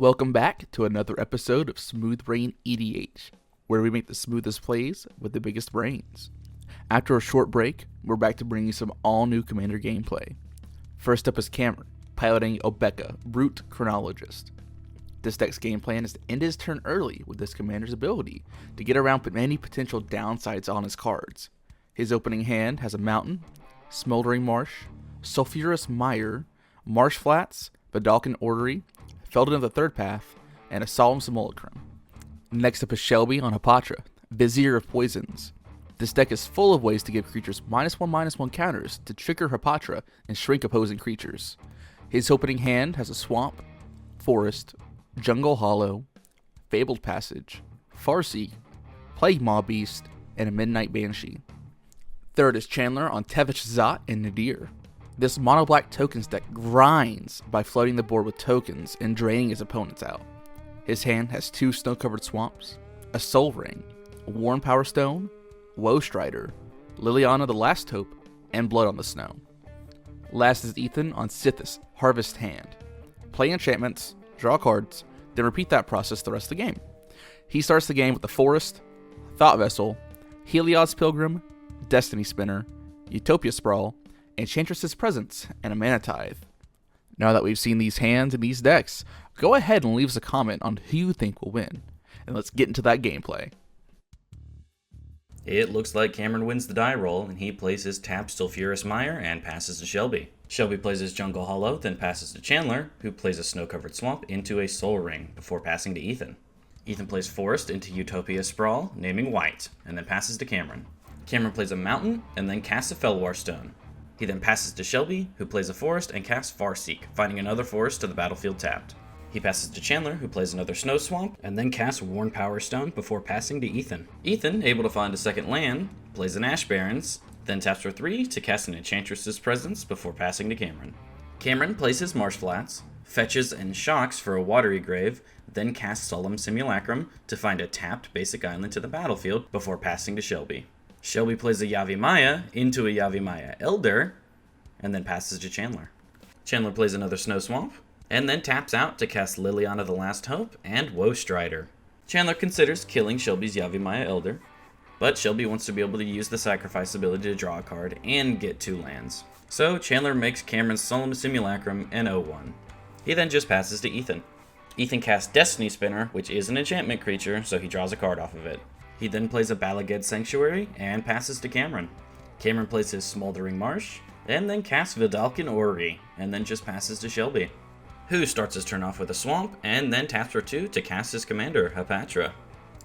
Welcome back to another episode of Smooth Brain EDH, where we make the smoothest plays with the biggest brains. After a short break, we're back to bring you some all-new Commander gameplay. First up is Cameron, piloting Obeka, Brute Chronologist. This deck's game plan is to end his turn early with this commander's ability to get around many potential downsides on his cards. His opening hand has a Mountain, Smoldering Marsh, Sulphurous Mire, Marsh Flats, Vidalcan Orrery, Feldon of the Third Path, and a Solemn Simulacrum. Next up is Shelby on Hapatra, Vizier of Poisons. This deck is full of ways to give creatures -1/-1 counters to trigger Hapatra and shrink opposing creatures. His opening hand has a Swamp, Forest, Jungle Hollow, Fabled Passage, Farseek, Plague Maw Beast, and a Midnight Banshee. Third is Chandler on Tevesh, Zot, and Nadier. This mono-black tokens deck grinds by flooding the board with tokens and draining his opponents out. His hand has 2 snow-covered swamps, a Soul Ring, a Worn Power Stone, Woe Strider, Liliana the Last Hope, and Blood on the Snow. Last is Ethan on Sythis, Harvest Hand. Play enchantments, draw cards, then repeat that process the rest of the game. He starts the game with the Forest, Thought Vessel, Heliod's Pilgrim, Destiny Spinner, Utopia Sprawl, Enchantress's Presence, and a Mana Tithe. Now that we've seen these hands and these decks, go ahead and leave us a comment on who you think will win, and let's get into that gameplay. It looks like Cameron wins the die roll, and he plays his tapped Sulphurous Mire and passes to Shelby. Shelby plays his Jungle Hollow, then passes to Chandler, who plays a Snow-Covered Swamp into a Soul Ring before passing to Ethan. Ethan plays Forest into Utopia Sprawl, naming White, and then passes to Cameron. Cameron plays a Mountain, and then casts a Fellwar Stone. He then passes to Shelby, who plays a Forest and casts Farseek, finding another forest to the battlefield tapped. He passes to Chandler, who plays another Snow Swamp, and then casts Worn Power Stone before passing to Ethan. Ethan, able to find a second land, plays an Ash Barrens, then taps for 3 to cast an Enchantress's Presence before passing to Cameron. Cameron plays his Marsh Flats, fetches and shocks for a Watery Grave, then casts Solemn Simulacrum to find a tapped basic island to the battlefield before passing to Shelby. Shelby plays a Yavimaya into a Yavimaya Elder, and then passes to Chandler. Chandler plays another Snow Swamp, and then taps out to cast Liliana the Last Hope and Woe Strider. Chandler considers killing Shelby's Yavimaya Elder, but Shelby wants to be able to use the sacrifice ability to draw a card and get 2 lands. So Chandler makes Cameron's Solemn Simulacrum an 0-1. He then just passes to Ethan. Ethan casts Destiny Spinner, which is an enchantment creature, so he draws a card off of it. He then plays a Balaged Sanctuary and passes to Cameron. Cameron plays his Smoldering Marsh, and then casts Vidalcan Orrery, and then just passes to Shelby, who starts his turn off with a Swamp, and then taps for 2 to cast his commander, Hapatra,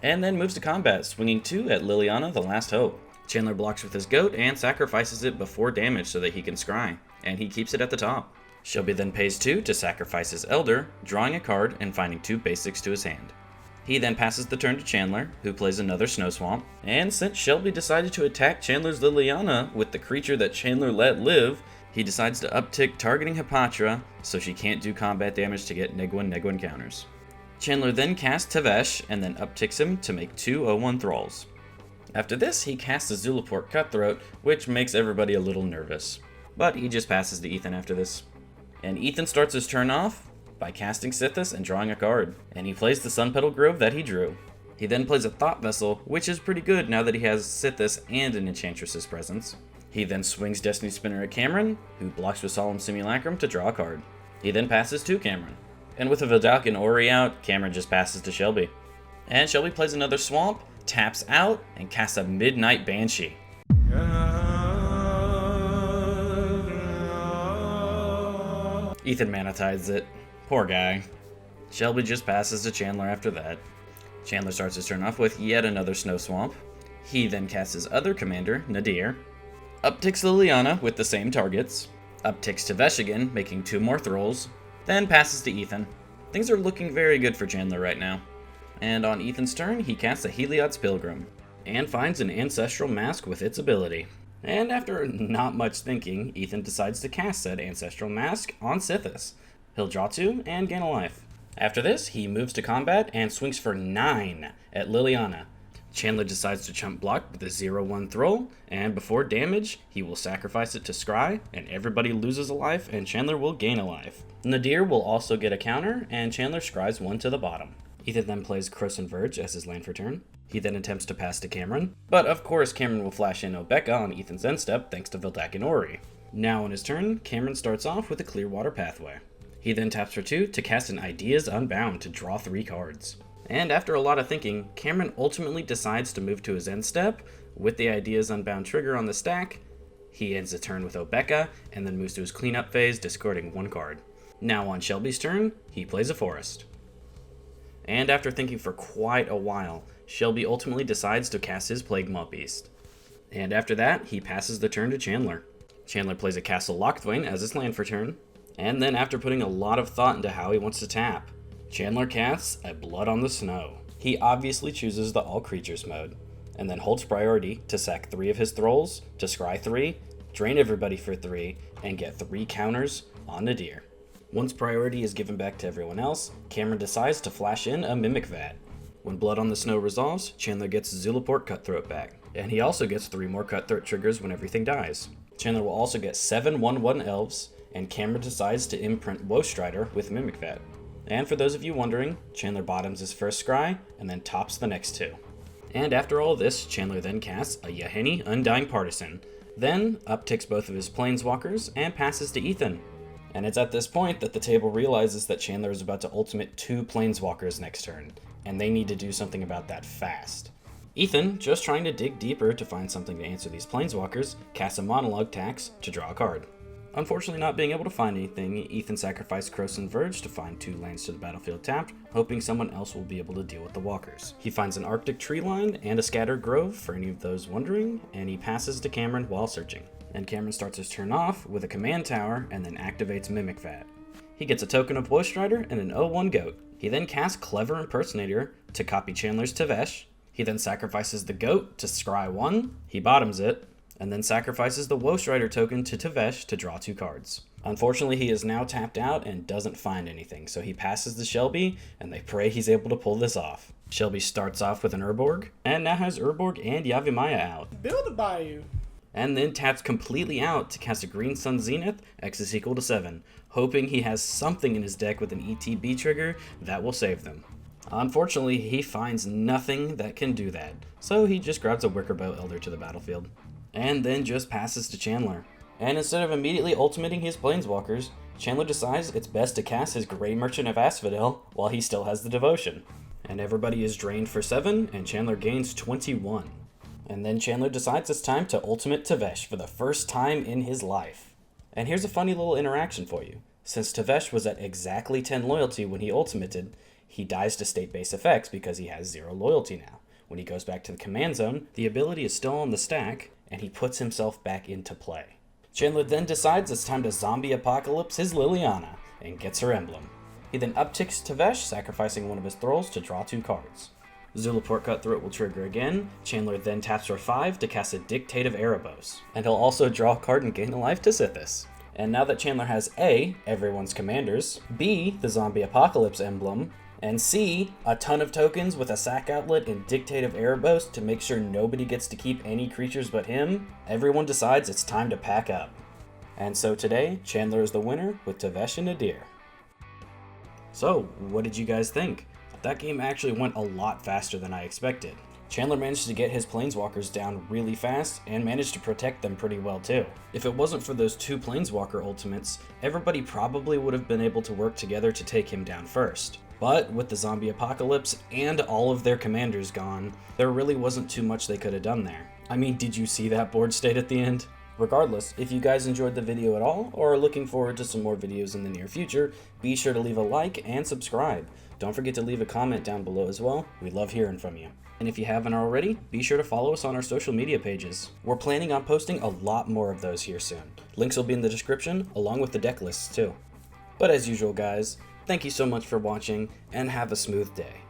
and then moves to combat, swinging 2 at Liliana the Last Hope. Chandler blocks with his Goat and sacrifices it before damage so that he can scry, and he keeps it at the top. Shelby then pays 2 to sacrifice his Elder, drawing a card and finding 2 basics to his hand. He then passes the turn to Chandler, who plays another Snow Swamp, and since Shelby decided to attack Chandler's Liliana with the creature that Chandler let live, he decides to uptick targeting Hapatra so she can't do combat damage to get Neg-1/Neg-1 counters. Chandler then casts Tevesh and then upticks him to make 2 0-1 Thralls. After this, he casts a Zulaport Cutthroat, which makes everybody a little nervous. But he just passes to Ethan after this. And Ethan starts his turn off by casting Sythis and drawing a card, and he plays the Sunpetal Grove that he drew. He then plays a Thought Vessel, which is pretty good now that he has Sythis and an Enchantress's Presence. He then swings Destiny Spinner at Cameron, who blocks with Solemn Simulacrum to draw a card. He then passes to Cameron. And with a Vidalcan Orrery out, Cameron just passes to Shelby. And Shelby plays another Swamp, taps out, and casts a Midnight Banshee. Ethan Mana Tides it. Poor guy. Shelby just passes to Chandler after that. Chandler starts his turn off with yet another Snow Swamp. He then casts his other commander, Nadier. Upticks Liliana with the same targets. Upticks Tevesh again, making 2 more Thralls. Then passes to Ethan. Things are looking very good for Chandler right now. And on Ethan's turn, he casts a Heliod's Pilgrim, and finds an Ancestral Mask with its ability. And after not much thinking, Ethan decides to cast said Ancestral Mask on Sythis. He'll draw 2 and gain a life. After this, he moves to combat and swings for 9 at Liliana. Chandler decides to chump block with a 0-1 Thrall, and before damage, he will sacrifice it to scry, and everybody loses a life, and Chandler will gain a life. Nadier will also get a counter, and Chandler scries 1 to the bottom. Ethan then plays Croson Verge as his land for turn. He then attempts to pass to Cameron, but of course Cameron will flash in Obeka on Ethan's end step thanks to Vildak and Ori. Now on his turn, Cameron starts off with a Clearwater Pathway. He then taps for 2 to cast an Ideas Unbound to draw 3 cards. And after a lot of thinking, Cameron ultimately decides to move to his end step. With the Ideas Unbound trigger on the stack, he ends the turn with Obeka, and then moves to his cleanup phase, discarding 1 card. Now on Shelby's turn, he plays a Forest. And after thinking for quite a while, Shelby ultimately decides to cast his Plague Maw Beast. And after that, he passes the turn to Chandler. Chandler plays a Castle Lochthwain as his land for turn, and then after putting a lot of thought into how he wants to tap, Chandler casts a Blood on the Snow. He obviously chooses the All Creatures mode, and then holds priority to sack 3 of his Thralls, to scry 3, drain everybody for 3, and get 3 counters on Nadier. Once priority is given back to everyone else, Cameron decides to flash in a Mimic Vat. When Blood on the Snow resolves, Chandler gets Zulaport Cutthroat back, and he also gets 3 more Cutthroat triggers when everything dies. Chandler will also get 7 1/1 Elves, and Cameron decides to imprint Woestrider with Mimic Vat. And for those of you wondering, Chandler bottoms his first scry, and then tops the next 2. And after all this, Chandler then casts a Yahenni Undying Partisan, then upticks both of his Planeswalkers, and passes to Ethan. And it's at this point that the table realizes that Chandler is about to ultimate 2 Planeswalkers next turn, and they need to do something about that fast. Ethan, just trying to dig deeper to find something to answer these Planeswalkers, casts a Monologue Tax to draw a card. Unfortunately not being able to find anything, Ethan sacrificed Croson Verge to find 2 lands to the battlefield tapped, hoping someone else will be able to deal with the walkers. He finds an Arctic Tree Line and a Scattered Grove for any of those wondering, and he passes to Cameron while searching. And Cameron starts his turn off with a Command Tower and then activates Mimic Vat. He gets a token of Woestrider and an 0-1 Goat. He then casts Clever Impersonator to copy Chandler's Tevesh. He then sacrifices the Goat to scry 1, he bottoms it, and then sacrifices the Woestrider token to Tevesh to draw 2 cards. Unfortunately, he is now tapped out and doesn't find anything, so he passes to Shelby, and they pray he's able to pull this off. Shelby starts off with an Urborg, and now has Urborg and Yavimaya out. Build a bayou. And then taps completely out to cast a Green Sun Zenith, X is equal to 7, hoping he has something in his deck with an ETB trigger that will save them. Unfortunately, he finds nothing that can do that, so he just grabs a Wickerbow Elder to the battlefield. And then just passes to Chandler. And instead of immediately ultimating his Planeswalkers, Chandler decides it's best to cast his Grey Merchant of Asphodel while he still has the Devotion. And everybody is drained for 7, and Chandler gains 21. And then Chandler decides it's time to ultimate Tevesh for the first time in his life. And here's a funny little interaction for you. Since Tevesh was at exactly 10 loyalty when he ultimated, he dies to state-based effects because he has 0 loyalty now. When he goes back to the command zone, the ability is still on the stack, and he puts himself back into play. Chandler then decides it's time to Zombie Apocalypse his Liliana, and gets her emblem. He then upticks Tevesh, sacrificing one of his Thralls to draw 2 cards. Zulaport Cutthroat will trigger again. Chandler then taps for 5 to cast a Dictate of Erebos, and he'll also draw a card and gain a life to Sythis. And now that Chandler has A, everyone's commanders, B, the Zombie Apocalypse emblem, and C, a ton of tokens with a sack outlet and Dictate of Erebos to make sure nobody gets to keep any creatures but him, everyone decides it's time to pack up. And so today, Chandler is the winner with Tevesh and Nadier. So, what did you guys think? That game actually went a lot faster than I expected. Chandler managed to get his Planeswalkers down really fast and managed to protect them pretty well too. If it wasn't for those 2 Planeswalker ultimates, everybody probably would have been able to work together to take him down first. But with the Zombie Apocalypse and all of their commanders gone, there really wasn't too much they could have done there. I mean, did you see that board state at the end? Regardless, if you guys enjoyed the video at all, or are looking forward to some more videos in the near future, be sure to leave a like and subscribe. Don't forget to leave a comment down below as well, we love hearing from you. And if you haven't already, be sure to follow us on our social media pages. We're planning on posting a lot more of those here soon. Links will be in the description, along with the deck lists too. But as usual guys, thank you so much for watching, and have a smooth day.